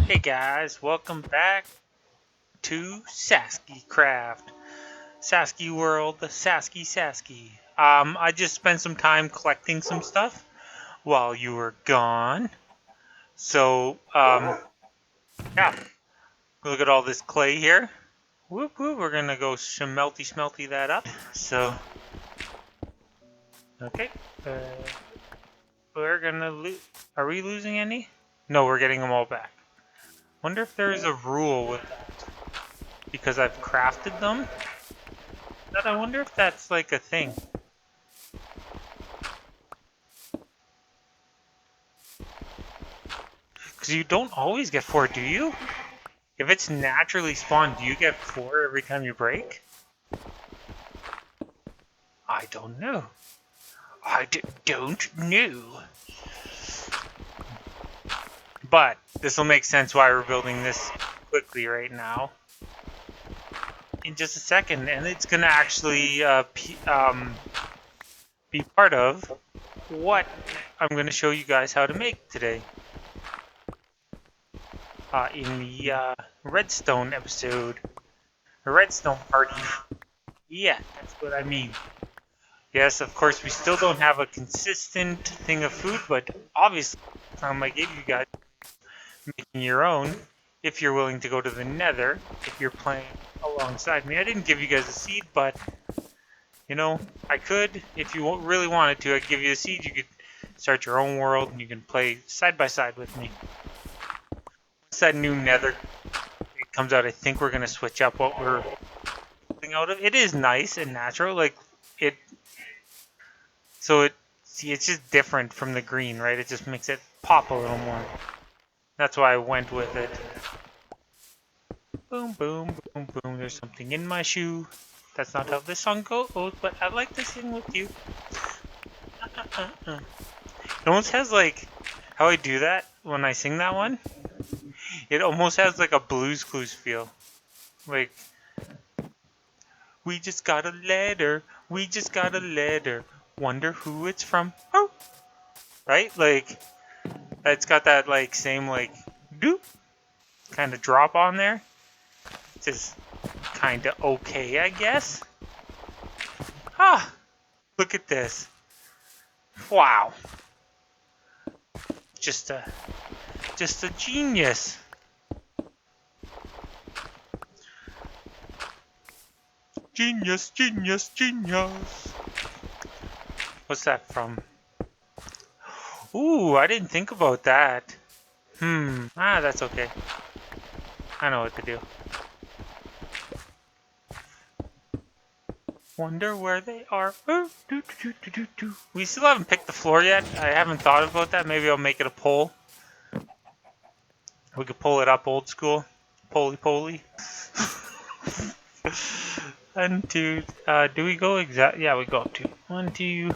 Hey guys, welcome back to Sasky Craft. Sasky World, Sasky. I just spent some time collecting some stuff while you were gone. So, yeah, look at all this clay here. Whoop whoop, we're gonna go smelty that up. So, okay, uh, we're gonna lose. Are we losing any? No, we're getting them all back. Wonder if there is a rule with that. Because I've crafted them? But I wonder if that's like a thing. Because you don't always get 4, do you? If it's naturally spawned, do you get 4 every time you break? I don't know. Don't know. But this will make sense why we're building this quickly right now. In just a second, and it's gonna actually be part of what I'm gonna show you guys how to make today. In the Redstone episode, the Redstone party. Yeah, that's what I mean. Yes, of course, we still don't have a consistent thing of food, but obviously, I gave you guys making your own if you're willing to go to the Nether, if you're playing alongside me. I didn't give you guys a seed, but, you know, I could. If you really wanted to, I'd give you a seed. You could start your own world, and you can play side by side with me. Once that new Nether comes out, I think we're going to switch up what we're building out of. It is nice and natural, like, it's just different from the green, right? It just makes it pop a little more. That's why I went with it. Boom, boom, boom, boom. There's something in my shoe. That's not how this song goes, but I like to sing with you. It almost has like, how I do that when I sing that one, it almost has like a Blue's Clues feel. Like, we just got a letter, wonder who it's from. Oh, right? Like, it's got that like same like doop kind of drop on there. Just kind of okay, I guess. Ah, look at this. Wow. Just a genius. Genius. What's that from? Ooh, I didn't think about that. That's okay. I know what to do. Wonder where they are. We still haven't picked the floor yet. I haven't thought about that. Maybe I'll make it a poll. We could pull it up old school. Poly. And two. Do we go exact? Yeah, we go up to 1, 2.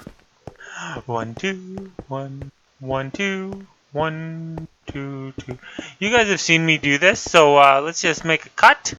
1, 2, 1, 1, 2, 1, 2, 2. You guys have seen me do this, so let's just make a cut.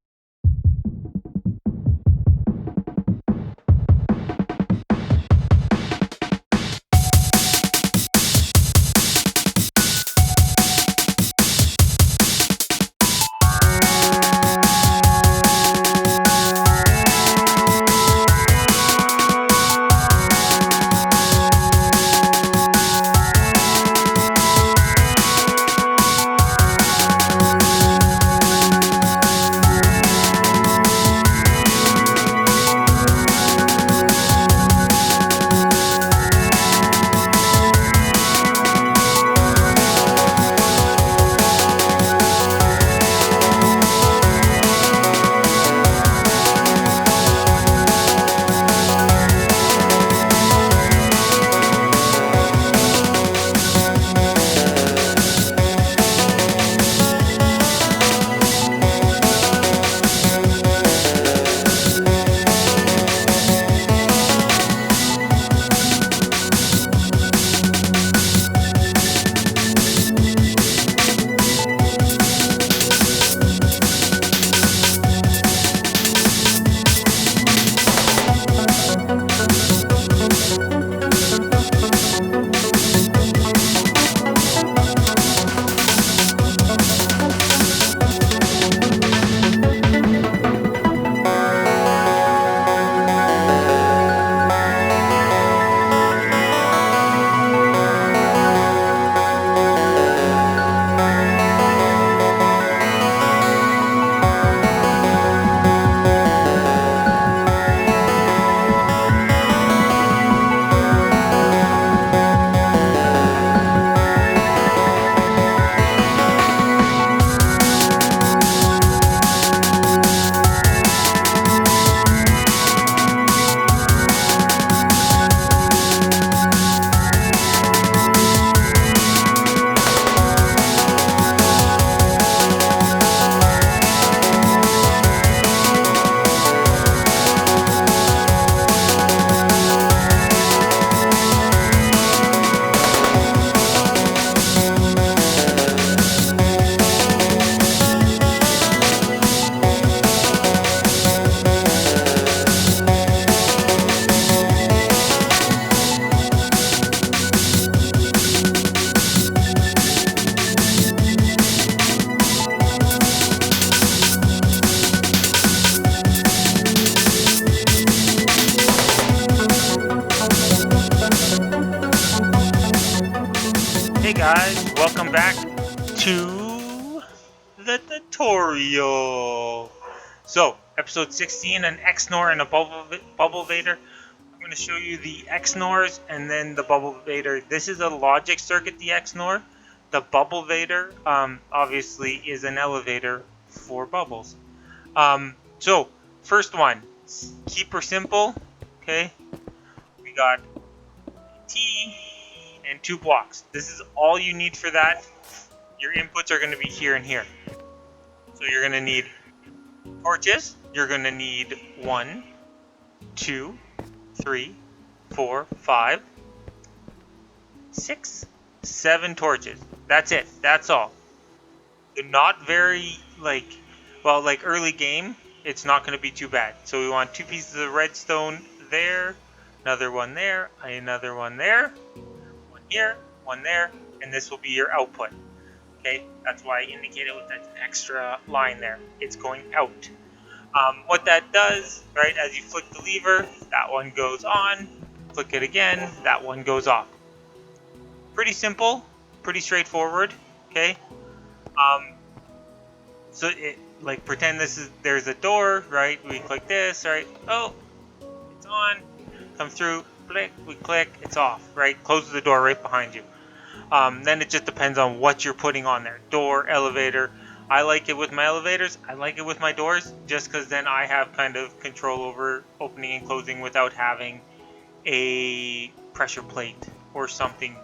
Hey guys, welcome back to the tutorial. So, episode 16, an XNOR and a Bubblevator. I'm going to show you the XNORs and then the Bubblevator. This is a logic circuit, the XNOR. The Bubblevator, obviously, is an elevator for bubbles. So, first one, keep her simple. Okay, we got T and 2 blocks. This is all you need for that. Your inputs are going to be here and here. So you're going to need torches. You're going to need 1, 2, 3, 4, 5, 6, 7 torches. That's it. That's all. They're not very, like early game, it's not going to be too bad. So we want 2 pieces of redstone there, another one there, another one there, one here, one there, and this will be your output. Okay, that's why I indicated with that extra line there. It's going out. What that does, right, as you flick the lever, that one goes on. Flick it again, that one goes off. Pretty simple, pretty straightforward. Okay. So it, like, pretend there's a door, right? We click this, right? Oh, it's on. Come through. Click. We click. It's off. Right? Closes the door right behind you. Then it just depends on what you're putting on there. Door, elevator. I like it with my elevators. I like it with my doors, just because then I have kind of control over opening and closing without having a pressure plate or something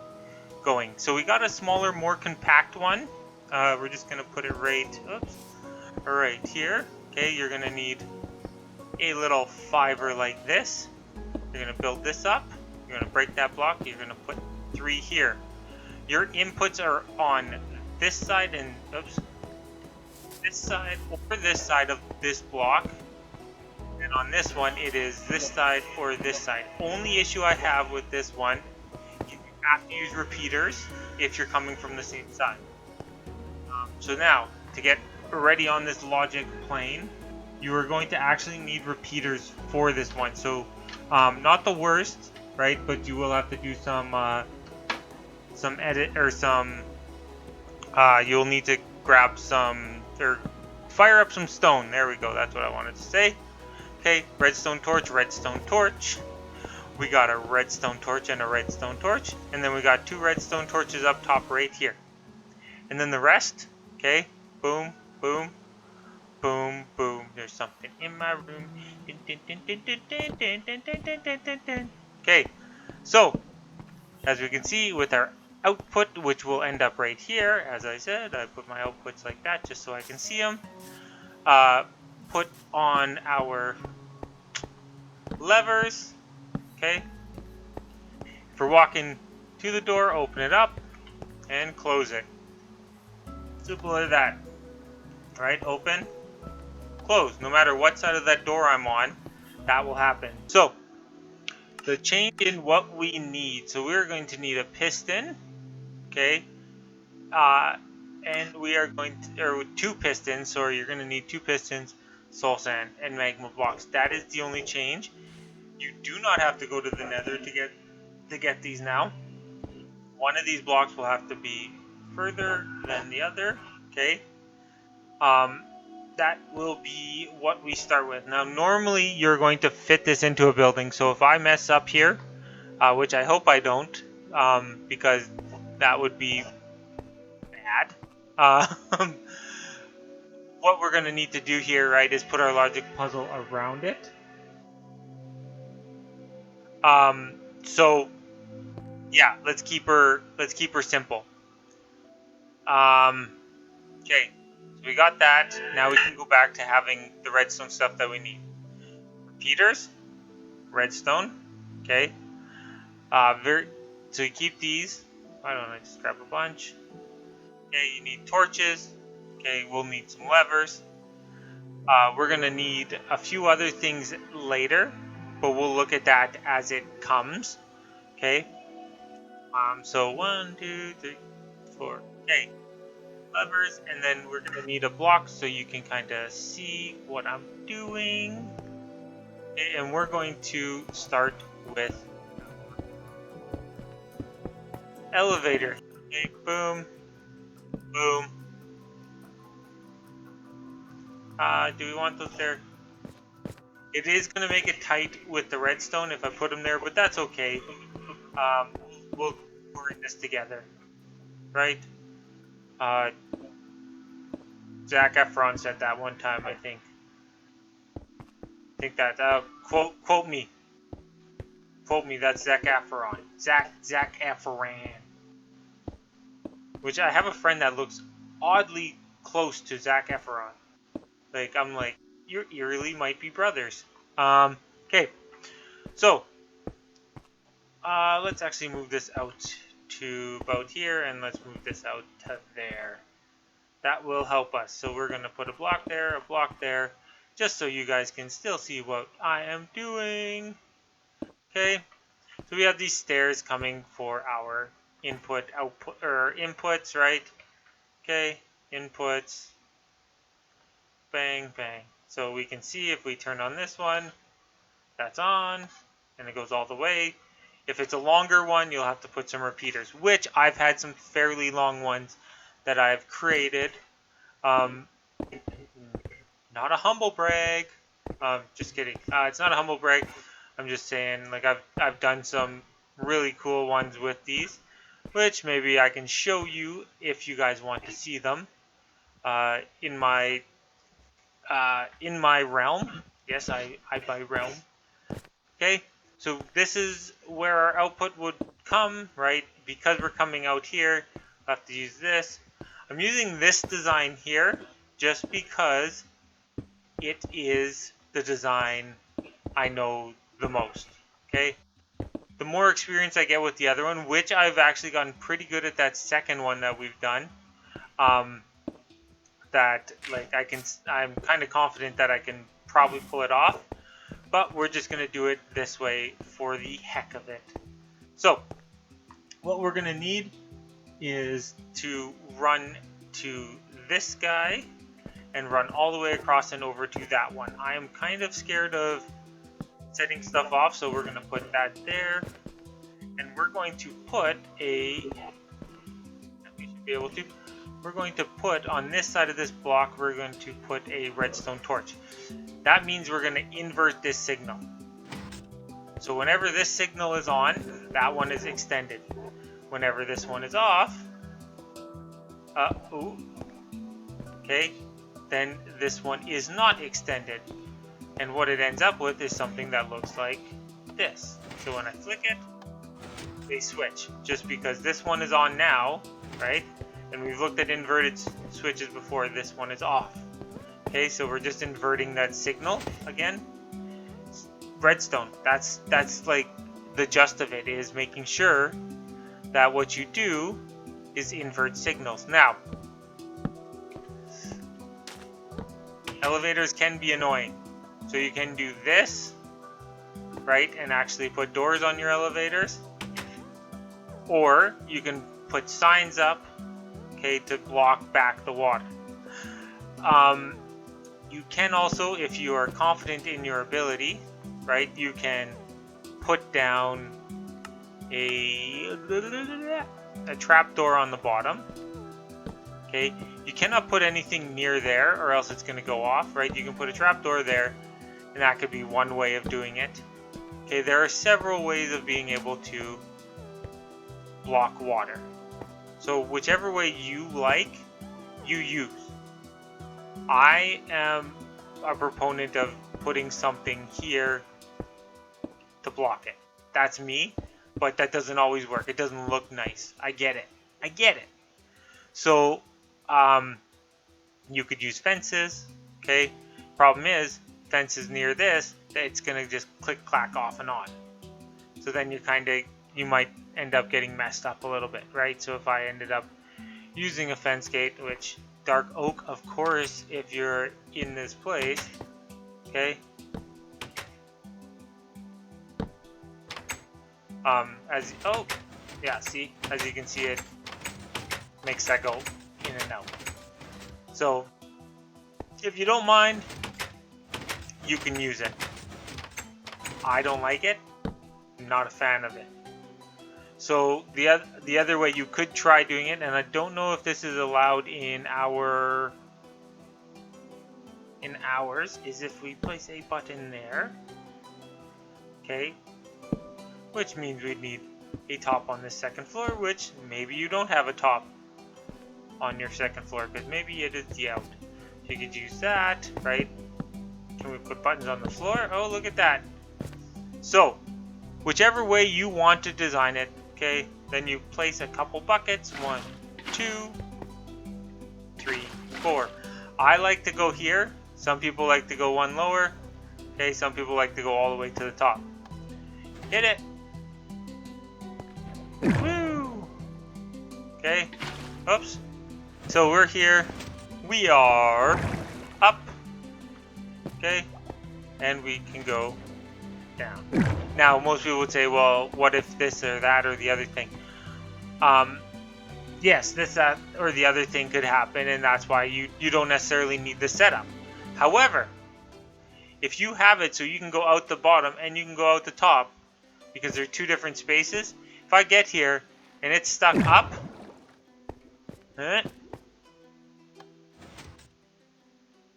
going. So we got a smaller, more compact one. We're just going to put it right here. Okay, you're going to need a little fiber like this. You're going to build this up. You're going to break that block. You're going to put 3 here. Your inputs are on this side and this side or this side of this block. And on this one, it is this side or this side. Only issue I have with this one, you have to use repeaters if you're coming from the same side. So now, to get already on this logic plane, you are going to actually need repeaters for this one. So, not the worst, right? But you will have to do some edit or some. You'll need to grab some or fire up some stone. There we go. That's what I wanted to say. Okay, redstone torch, redstone torch. We got a redstone torch and a redstone torch, and then we got 2 redstone torches up top right here, and then the rest. Okay, boom, boom, boom, boom. There's something in my room. Okay, so as we can see with our output, which will end up right here, as I said, I put my outputs like that just so I can see them. Put on our levers. Okay, if we're walking to the door, open it up and close it. Simple as that. Right? Open, close. No matter what side of that door I'm on, that will happen. So, the change in what we need. So we're going to need a piston. Okay. And we are going to, or 2 pistons. So you're going to need 2 pistons, soul sand, and magma blocks. That is the only change. You do not have to go to the Nether to get these now. One of these blocks will have to be further than the other. Okay. That will be what we start with. Now, normally you're going to fit this into a building. So if I mess up here, which I hope I don't, because that would be bad. What we're going to need to do here, right, is put our logic puzzle around it. So yeah, let's keep her simple. Okay, so we got that. Now we can go back to having the redstone stuff that we need. Repeaters, redstone. Okay. So you keep these. Why don't I just grab a bunch? Okay, you need torches. Okay, we'll need some levers. We're gonna need a few other things later, but we'll look at that as it comes. Okay. So 1, 2, 3, 4. Okay. Levers, and then we're gonna need a block so you can kind of see what I'm doing. Okay, and we're going to start with elevator. Okay, boom, boom. Do we want those there? It is going to make it tight with the redstone if I put them there, but that's okay. We're in this together, right? Zac Efron said that one time, I think. Quote me. Quote me, that's Zac Efron. Zac Efron. Which I have a friend that looks oddly close to Zac Efron. Like, I'm like, you eerily might be brothers. Okay. So, let's actually move this out to about here, and let's move this out to there. That will help us. So we're going to put a block there, just so you guys can still see what I am doing. Okay. So we have these stairs coming for our inputs, right? Okay, inputs, bang, bang. So we can see if we turn on this one, that's on, and it goes all the way. If it's a longer one, you'll have to put some repeaters, which I've had some fairly long ones that I've created. Not a humble brag. Just kidding. It's not a humble brag. I'm just saying, like, I've done some really cool ones with these, which maybe I can show you if you guys want to see them in my realm. Yes, I buy realm. Okay, so this is where our output would come, right? Because we're coming out here, I have to use this. I'm using this design here just because it is the design I know the most. Okay, the more experience I get with the other one, which I've actually gotten pretty good at that second one that we've done, that like I'm kind of confident that I can probably pull it off, but we're just going to do it this way for the heck of it. So what we're going to need is to run to this guy and run all the way across and over to that one. I am kind of scared of setting stuff off, so we're going to put that there, and we're going to put we should be able to, we're going to put on this side of this block, we're going to put a redstone torch. That means we're going to invert this signal. So whenever this signal is on, that one is extended. Whenever this one is off, okay, then this one is not extended. And what it ends up with is something that looks like this. So when I flick it, they switch. Just because this one is on now, right? And we've looked at inverted switches before, this one is off. Okay, so we're just inverting that signal again. Redstone, that's like the gist of it, is making sure that what you do is invert signals. Now, elevators can be annoying. So you can do this, right, and actually put doors on your elevators. Or you can put signs up, okay, to block back the water. You can also, if you are confident in your ability, right, you can put down a trapdoor on the bottom. Okay, you cannot put anything near there or else it's going to go off, right? You can put a trapdoor there, and that could be one way of doing it. Okay, there are several ways of being able to block water. So whichever way you like, you use. I am a proponent of putting something here to block it. That's me, but that doesn't always work. It doesn't look nice. I get it. So, you could use fences, okay? Problem is, fences near this, it's gonna just click clack off and on. So then you might end up getting messed up a little bit, right? So if I ended up using a fence gate, which dark oak, of course, if you're in this place, okay? As you can see, it makes that go in and out. So if you don't mind, you can use it. I don't like it. I'm not a fan of it. So the other way you could try doing it, and I don't know if this is allowed in ours, is if we place a button there. Okay, which means we'd need a top on this second floor, which maybe you don't have a top on your second floor, because maybe it is the out. So you could use that, right? Can we put buttons on the floor? Oh, look at that. So, whichever way you want to design it, okay, then you place a couple buckets. 1, 2, 3, 4. I like to go here. Some people like to go one lower. Okay, some people like to go all the way to the top. Hit it. Woo! Okay. Oops. So we're here. We are up. Okay. And we can go down. Now, most people would say, well, what if this or that or the other thing? Yes, this, that, or the other thing could happen, and that's why you don't necessarily need the setup. However, if you have it so you can go out the bottom and you can go out the top, because they're two different spaces, if I get here and it's stuck up,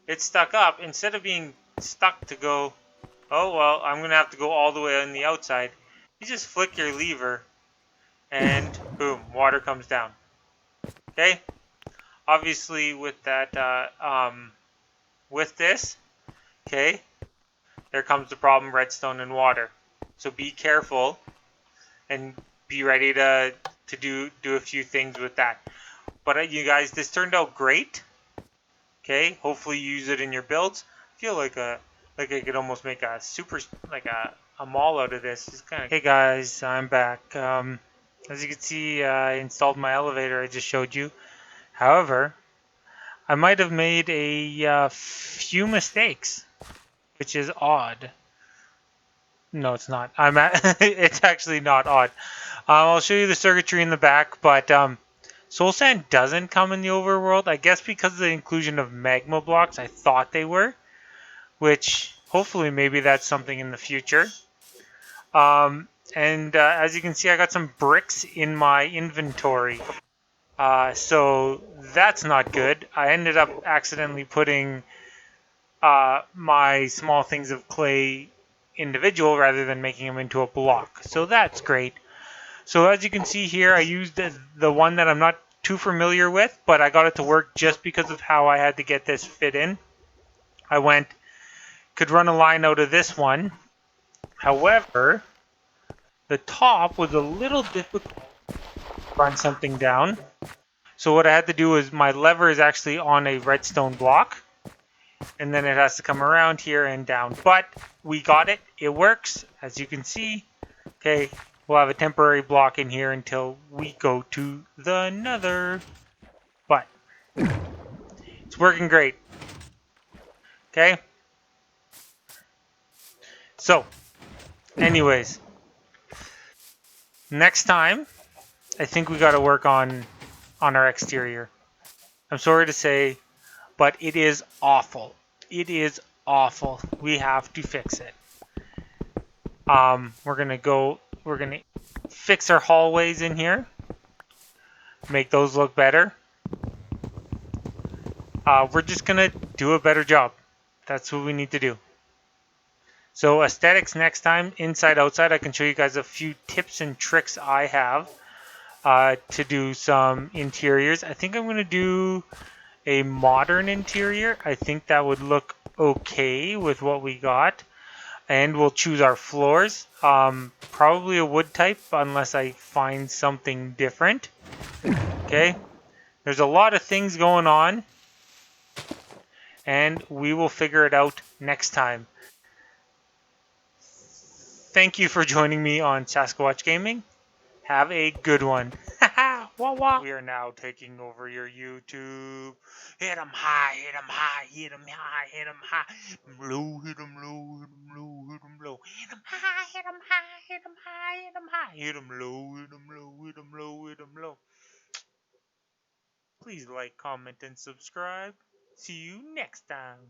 it's stuck up, instead of being stuck to go, oh, well, I'm going to have to go all the way on the outside, you just flick your lever, and boom, water comes down. Okay? Obviously, with that, with this, okay, there comes the problem, redstone and water. So be careful and be ready to do a few things with that. But you guys, this turned out great. Okay, hopefully you use it in your builds. I feel like I could almost make a a mall out of this. It's kind of. Hey guys, I'm back. As you can see, I installed my elevator I just showed you. However, I might have made a few mistakes, which is odd. No, it's not. It's actually not odd. I'll show you the circuitry in the back, but soul sand doesn't come in the overworld. I guess because of the inclusion of magma blocks, I thought they were, which hopefully maybe that's something in the future. And as you can see, I got some bricks in my inventory. So that's not good. I ended up accidentally putting my small things of clay individual rather than making them into a block. So that's great. So as you can see here, I used the one that I'm not too familiar with, but I got it to work just because of how I had to get this fit in. I could run a line out of this one. However, the top was a little difficult to run something down. So what I had to do is my lever is actually on a redstone block, and then it has to come around here and down. But we got it. It works, as you can see. Okay, we'll have a temporary block in here until we go to the Nether. But it's working great. Okay. So, anyways, next time, I think we got to work on our exterior. I'm sorry to say, but it is awful. It is awful. We have to fix it. We're gonna fix our hallways in here. Make those look better. We're just gonna do a better job. That's what we need to do. So aesthetics next time, inside, outside, I can show you guys a few tips and tricks I have to do some interiors. I think I'm gonna do a modern interior. I think that would look okay with what we got. And we'll choose our floors. Probably a wood type unless I find something different. Okay. There's a lot of things going on. And we will figure it out next time. Thank you for joining me on Sasquatch Gaming. Have a good one. Wah wah. We are now taking over your YouTube. Hit 'em high, hit 'em high, hit 'em high, hit 'em high. Low, hit 'em low, hit 'em low, hit 'em low. Hit 'em high, hit 'em high, hit 'em high, hit 'em high. Hit 'em low, hit 'em low, hit 'em low, hit 'em low. Please like, comment, and subscribe. See you next time.